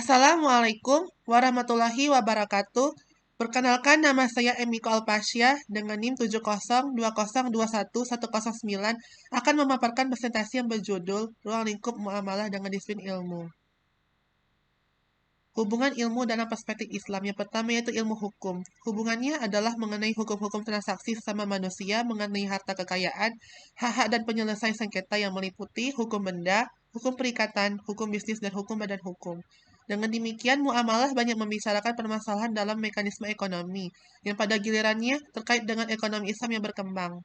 Assalamualaikum warahmatullahi wabarakatuh. Perkenalkan, nama saya Emiko Alpasya dengan NIM 7020211009 akan memaparkan presentasi yang berjudul Ruang Lingkup Muamalah dengan Disiplin Ilmu. Hubungan ilmu dalam perspektif Islam. Yang pertama yaitu ilmu hukum. Hubungannya adalah mengenai hukum-hukum transaksi sesama manusia, mengenai harta kekayaan, hak-hak dan penyelesaian sengketa yang meliputi hukum benda, hukum perikatan, hukum bisnis, dan hukum badan hukum. Dengan demikian, muamalah banyak membicarakan permasalahan dalam mekanisme ekonomi, yang pada gilirannya terkait dengan ekonomi Islam yang berkembang.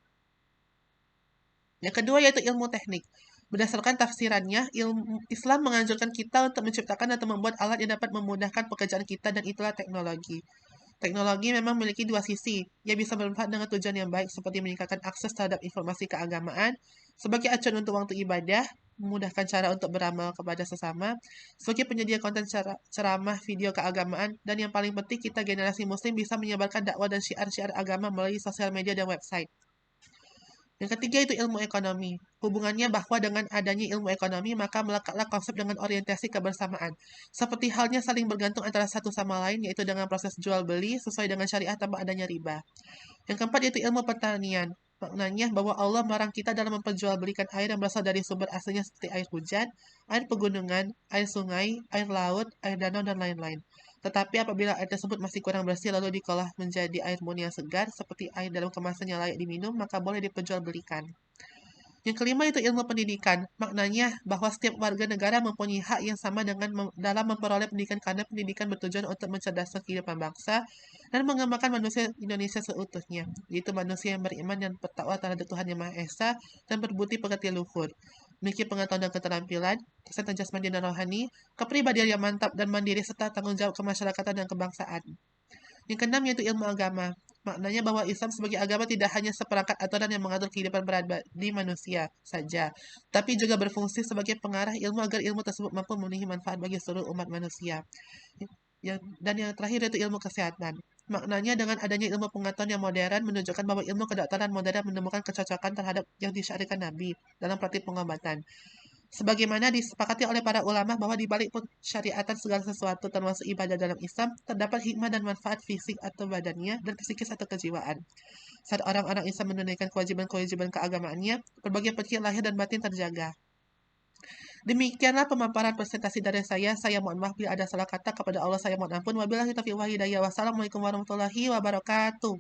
Yang kedua yaitu ilmu teknik. Berdasarkan tafsirannya, ilmu Islam menganjurkan kita untuk menciptakan atau membuat alat yang dapat memudahkan pekerjaan kita, dan itulah teknologi. Teknologi memang memiliki dua sisi. Ia bisa bermanfaat dengan tujuan yang baik seperti meningkatkan akses terhadap informasi keagamaan, sebagai acuan untuk waktu ibadah, memudahkan cara untuk beramal kepada sesama, sebagai penyedia konten ceramah video keagamaan, dan yang paling penting kita generasi muslim bisa menyebarkan dakwah dan syiar-syiar agama melalui sosial media dan website. Yang ketiga itu ilmu ekonomi. Hubungannya bahwa dengan adanya ilmu ekonomi, maka melekatlah konsep dengan orientasi kebersamaan. Seperti halnya saling bergantung antara satu sama lain, yaitu dengan proses jual-beli sesuai dengan syariah tanpa adanya riba. Yang keempat yaitu ilmu pertanian. Maknanya bahwa Allah melarang kita dalam memperjualbelikan air yang berasal dari sumber aslinya seperti air hujan, air pegunungan, air sungai, air laut, air danau, dan lain-lain. Tetapi apabila air tersebut masih kurang bersih lalu diolah menjadi air murni yang segar, seperti air dalam kemasan yang layak diminum, maka boleh diperjualbelikan. Yang kelima itu ilmu pendidikan. Maknanya bahwa setiap warga negara mempunyai hak yang sama dalam memperoleh pendidikan, karena pendidikan bertujuan untuk mencerdaskan kehidupan bangsa dan mengembangkan manusia Indonesia seutuhnya, yaitu manusia yang beriman dan bertakwa terhadap Tuhan Yang Maha Esa dan berbudi pekerti luhur, memiliki pengetahuan dan keterampilan, kesehatan jasmani dan rohani, kepribadian yang mantap dan mandiri, serta tanggung jawab kemasyarakatan dan kebangsaan. Yang keenam yaitu ilmu agama. Maknanya bahwa Islam sebagai agama tidak hanya seperangkat aturan yang mengatur kehidupan berabadi manusia saja, tapi juga berfungsi sebagai pengarah ilmu agar ilmu tersebut mampu memenuhi manfaat bagi seluruh umat manusia. Dan yang terakhir yaitu ilmu kesehatan. Maknanya dengan adanya ilmu pengetahuan yang modern menunjukkan bahwa ilmu kedokteran modern menemukan kecocokan terhadap yang disyariatkan Nabi dalam praktik pengobatan. Sebagaimana disepakati oleh para ulama bahwa di balik pensyariatan segala sesuatu termasuk ibadah dalam Islam, terdapat hikmah dan manfaat fisik atau badannya dan psikis atau kejiwaan. Saat orang-orang Islam menunaikan kewajiban-kewajiban keagamaannya, berbagai penyakit lahir dan batin terjaga. Demikianlah pemaparan presentasi dari saya. Saya mohon maaf bila ada salah kata. Kepada Allah saya mohon ampun. Wabillahi taufiq wal hidayah. Wassalamualaikum warahmatullahi wabarakatuh.